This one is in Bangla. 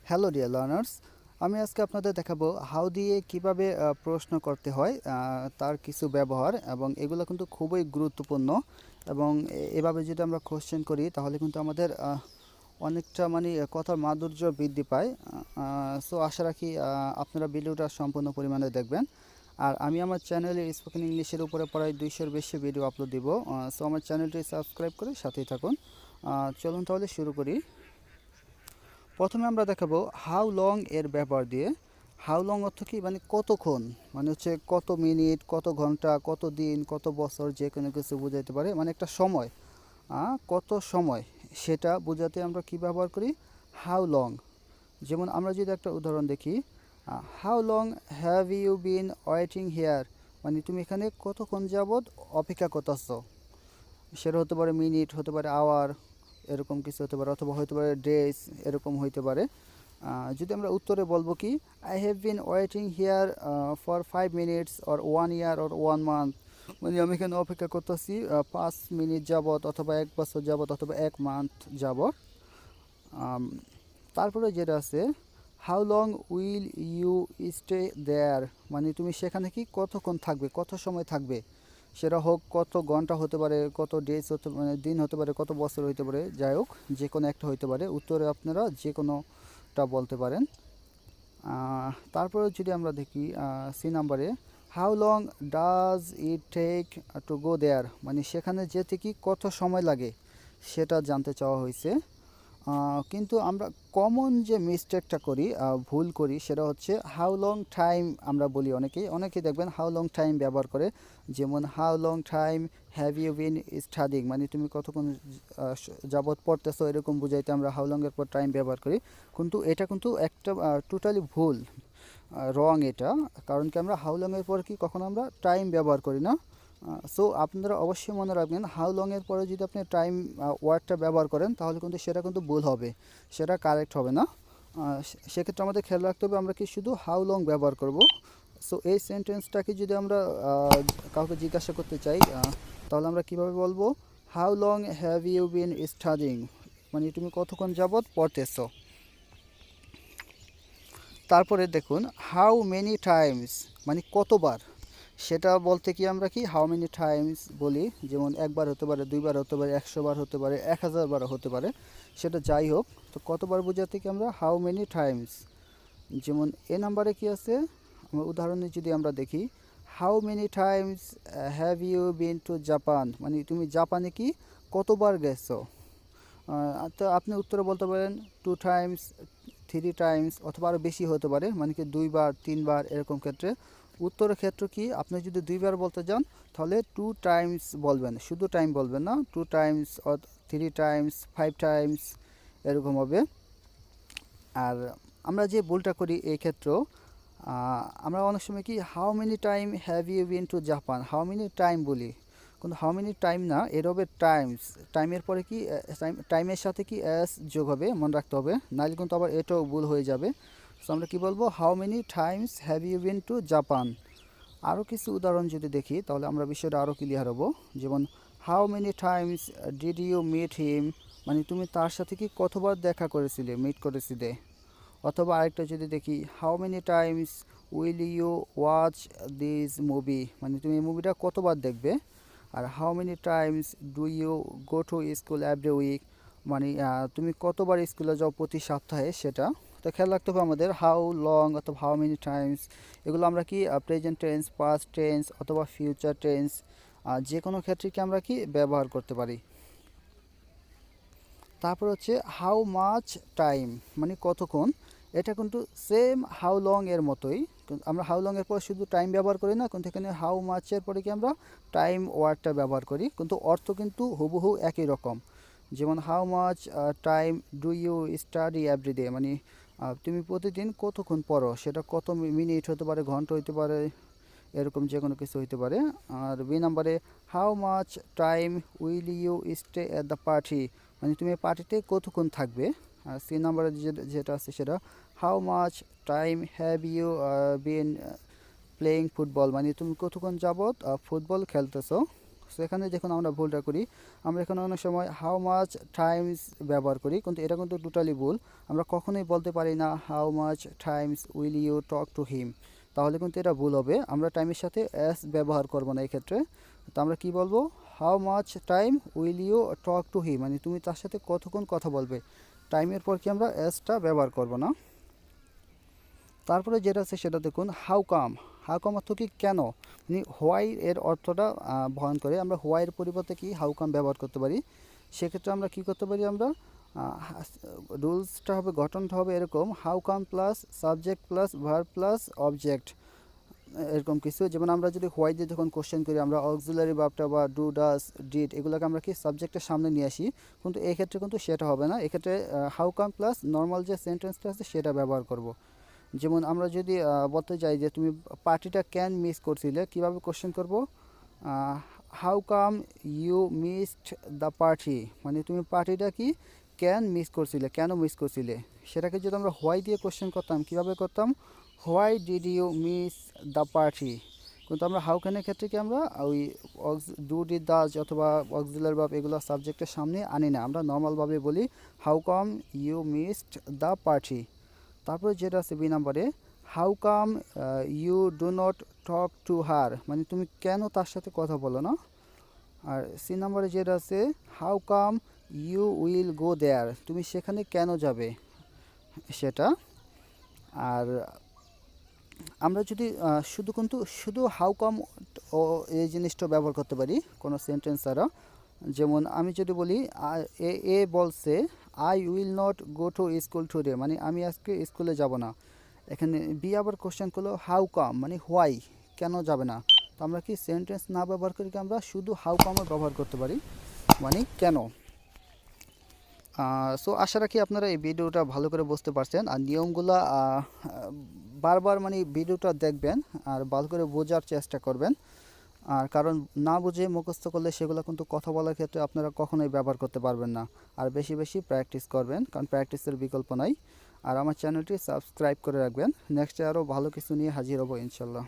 হ্যালো ডিয়ার লার্নার্স, আমি আজকে আপনাদের দেখাবো হাউ দিয়ে কিভাবে প্রশ্ন করতে হয়, তার কিছু ব্যবহার এবং এগুলো কিন্তু খুবই গুরুত্বপূর্ণ। এবং এভাবে যদি আমরা কোশ্চেন করি তাহলে কিন্তু আমাদের অনেকটা মানে কথার মাধুর্য বৃদ্ধি পায়। সো আশা রাখি আপনারা ভিডিওটা সম্পূর্ণ পরিমাণে দেখবেন। আর আমি আমার চ্যানেলে স্পোকেন ইংলিশের উপরে প্রায় 200-এর বেশি ভিডিও আপলোড দিব। সো আমার চ্যানেলটি সাবস্ক্রাইব করে সাথেই থাকুন। চলুন তাহলে শুরু করি। প্রথমে আমরা দেখাবো হাউ লং এর ব্যবহার দিয়ে। হাউ লং অর্থ কি, মানে কতক্ষণ, মানে হচ্ছে কত মিনিট, কত ঘন্টা, কত দিন, কত বছর, যে কোনো কিছু বোঝাইতে পারে, মানে একটা সময়, কত সময় সেটা বোঝাতে আমরা কি ব্যবহার করি, হাউ লং। যেমন আমরা যদি একটা উদাহরণ দেখি, how long have you been waiting here, মানে তুমি এখানে কতক্ষণ যাবৎ অপেক্ষা করতেছো। সেটা হতে পারে মিনিট, হতে পারে আওয়ার, এরকম কিছু হতে পারে, অথবা হতে পারে ডেজ, এরকম হইতে পারে। যদি আমরা উত্তরে বলবো কি, I have been waiting here for 5 minutes or 1 year or 1 month, মানে আমি এখানে অপেক্ষা করতেছি 5 মিনিট যাবত, অথবা 1 বছর যাবত, অথবা 1 মান্থ যাবত। তারপরে যেটা আছে, how long will you stay there, মানে তুমি সেখানে কি কতক্ষণ থাকবে, কত সময় থাকবে। সেটা হোক কত ঘন্টা হতে পারে, কত ডেজ হতে মানে দিন হতে পারে, কত বছর হতে পারে, যাই হোক যে কোনো একটা হতে পারে। উত্তরে আপনারা যে কোনোটা বলতে পারেন। তারপরে যদি আমরা দেখি সি নাম্বারে, how long does it take to go there, মানে সেখানে যেতে কি কত সময় লাগে সেটা জানতে চাওয়া হয়েছে। কিন্তু আমরা কমন যে মিস্টেকটা করি, ভুল করি, সেটা হচ্ছে হাউ লং টাইম আমরা বলি। অনেকেই দেখবেন হাউ লং টাইম ব্যবহার করে। যেমন how long time have you been studying, মানে তুমি কতক্ষণ যাবৎ পড়তেছো, এরকম বুঝাইতে আমরা হাউ লংয়ের পর টাইম ব্যবহার করি। কিন্তু এটা কিন্তু একটা টোটালি ভুল, রং এটা। কারণ কি, আমরা হাউ লংয়ের পর কি কখনো আমরা টাইম ব্যবহার করি না। সো আপনারা অবশ্যই মনে রাখবেন, হাউ লংয়ের পরে যদি আপনি টাইম ওয়ার্ডটা ব্যবহার করেন তাহলে কিন্তু সেটা কিন্তু ভুল হবে, সেটা কারেক্ট হবে না। সেক্ষেত্রে আমাদের খেয়াল রাখতে হবে আমরা কি শুধু হাউ লং ব্যবহার করব। সো এই সেন্টেন্সটাকে যদি আমরা কাউকে জিজ্ঞাসা করতে চাই, তাহলে আমরা কিভাবে বলবো, how long have you been studying, মানে তুমি কতক্ষণ যাবৎ পড়তেছো। তারপরে দেখুন হাউ মেনি টাইমস, মানে কতবার, সেটা বলতে কি আমরা কি হাউ মেনি টাইমস বলি। যেমন একবার হতে পারে, দুইবার হতে পারে, 100 বার হতে পারে, 1000 বারও হতে পারে, সেটা যাই হোক। তো কতবার বোঝাতে কি আমরা হাউ মেনি টাইমস। যেমন এ নাম্বারে কি আছে, আমরা উদাহরণে যদি আমরা দেখি, how many times have you been to Japan, মানে তুমি জাপানে কি কতবার গেছো। তো আপনি উত্তরে বলতে পারেন 2 টাইমস, 3 টাইমস, অথবা আরও বেশি হতে পারে, মানে কি 2 বার, 3 বার, এরকম ক্ষেত্রে। উত্তরের ক্ষেত্রে কি, আপনি যদি 2 বার বলতে যান তাহলে 2 টাইমস বলবেন, শুধু টাইম বলবেন না, 2 টাইমস, 3 টাইমস, 5 টাইমস, এরকম হবে। আর আমরা যে ভুলটা করি এই ক্ষেত্রেও, আমরা অনেক সময় কি how many time have you been to Japan, how many time বলি, কিন্তু হাউ মেনি টাইম না, এর হবে টাইমস। টাইমের পরে কি টাইমের সাথে কি এস যোগ হবে, মনে রাখতে হবে, নাহলে কিন্তু আবার এটাও ভুল হয়ে যাবে। সো আমরা কি বলবো, how many times have you been to Japan. আরও কিছু উদাহরণ যদি দেখি তাহলে আমরা বিষয়টা আরও ক্লিয়ার হব। যেমন how many times did you meet him, মানে তুমি তার সাথে কি কতবার দেখা করেছিলে, মিট করেছিলে। অথবা আরেকটা যদি দেখি, how many times will you watch this movie, মানে তুমি এই মুভিটা কতবার দেখবে। আর how many times do you go to school every week, মানে তুমি কতবার স্কুলে যাও প্রতি সপ্তাহে, সেটা। তো খেয়াল রাখতে হবে আমাদের হাউ লং অথবা হাউ মেনি টাইমস, এগুলো আমরা কি প্রেজেন্ট টেন্স, পাস্ট টেন্স, অথবা ফিউচার টেন্স, যে কোনো ক্ষেত্রে কি আমরা কি ব্যবহার করতে পারি। তারপর হচ্ছে হাউ মাচ টাইম, মানে কতক্ষণ। এটা কিন্তু সেম হাউ লং এর মতোই, আমরা হাউ লং এর পর শুধু টাইম ব্যবহার করি না, কিন্তু এখানে হাউ মাচের পরে কি আমরা টাইম ওয়ার্ডটা ব্যবহার করি, কিন্তু অর্থ কিন্তু হুবহু একই রকম। যেমন how much time do you study everyday, মানে তুমি প্রতিদিন কতক্ষণ পড়ো, সেটা কত মিনিট হতে পারে, ঘন্টা হতে পারে, এরকম যে কোনো কিছু হতে পারে। আর বি নাম্বারে, how much time will you stay at the party, মানে তুমি পার্টিতে কতক্ষণ থাকবে। আর সি নাম্বারে যেটা আছে সেটা, how much time have you been playing football, মানে তুমি কতক্ষণ যাবৎ ফুটবল খেলতেছো। সো এখানে দেখুন আমরা ভুলটা করি, আমরা এখানে অনেক সময় হাউ মাচ টাইমস ব্যবহার করি, কিন্তু এটা কিন্তু টোটালি ভুল। আমরা কখনোই বলতে পারি না how much times will you talk to him, তাহলে কিন্তু এটা ভুল হবে। আমরা টাইমের সাথে এস ব্যবহার করব না এই ক্ষেত্রে। তো আমরা কি বলবো, how much time will you talk to him, মানে তুমি তার সাথে কতক্ষণ কথা বলবে। টাইমের পর কি আমরা এসটা ব্যবহার করব না। তারপরে যেটা আছে সেটা দেখুন হাউ কাম। হাউ কাম অর্থ কি কেন, মানে হোয়াই এর অর্থটা বহন করে। আমরা হোয়াইয়ের পরিবর্তে কি হাউ কাম ব্যবহার করতে পারি। সেক্ষেত্রে আমরা কি করতে পারি, আমরা রুলসটা হবে, গঠনটা হবে এরকম, how come plus subject plus verb plus object, এরকম কিছু। যেমন আমরা যদি হোয়াই দিয়ে যখন কোশ্চেন করি, আমরা অক্সিলারি ভার্বটা বা ডু ডাস ডিড এগুলোকে আমরা কি সাবজেক্টের সামনে নিয়ে আসি, কিন্তু এই ক্ষেত্রে কিন্তু সেটা হবে না। এক্ষেত্রে হাউ কাম প্লাস নর্মাল যে সেন্টেন্সটা আছে সেটা ব্যবহার করব। যেমন আমরা যদি বলতে চাই যে তুমি পার্টিটা ক্যান মিস করছিলে, কীভাবে কোশ্চেন করব, how come you missed the party, মানে তুমি পার্টিটা কি ক্যান মিস করছিলে, কেন মিস করছিলে। সেটাকে যদি আমরা হোয়াই দিয়ে কোশ্চেন করতাম, কীভাবে করতাম, why did you miss the party. কিন্তু আমরা হাউ ক্যানের ক্ষেত্রে কি আমরা ওই ডু ডিড ডাজ অথবা অক্সিলারি ভার্ব এগুলো সাবজেক্টের সামনে আনি না, আমরা নর্মালভাবে বলি how come you missed the party. তারপরে যেটা আছে বি নাম্বারে, how come you do not talk to her, মানে তুমি কেন তার সাথে কথা বলো না। আর সি নাম্বারে যেটা আছে, how come you will go there, তুমি সেখানে কেন যাবে সেটা। আর আমরা যদি শুধু হাউ কাম ও এই জিনিসটা ব্যবহার করতে পারি কোনো সেন্টেন্স ছাড়া। যেমন আমি যদি বলি এ বলছে I will not go to school today, মানে আমি আজকে স্কুলে যাব না। এখানে বি আবার কোশ্চেন করলো হাউ কাম, মানে হোয়াই, কেন যাবে না। তো আমরা কি সেন্টেন্স না ব্যবহার করি, আমরা শুধু হাউ কামও ব্যবহার করতে পারি, মানে কেন। সো আশা রাখি আপনারা এই ভিডিওটা ভালো করে বুঝতে পারছেন, আর নিয়মগুলো বারবার মানে ভিডিওটা দেখবেন আর ভালো করে বোঝার চেষ্টা করবেন। আর কারণ না বুঝে মুখস্থ করলে সেগুলো কিন্তু কথা বলার ক্ষেত্রে আপনারা কখনোই ব্যবহার করতে পারবেন না। আর বেশি বেশি প্র্যাকটিস করবেন, কারণ প্র্যাকটিসের বিকল্প নাই। আর আমার চ্যানেলটি সাবস্ক্রাইব করে রাখবেন, নেক্সটে আরও ভালো কিছু নিয়ে হাজির হব ইনশাল্লাহ।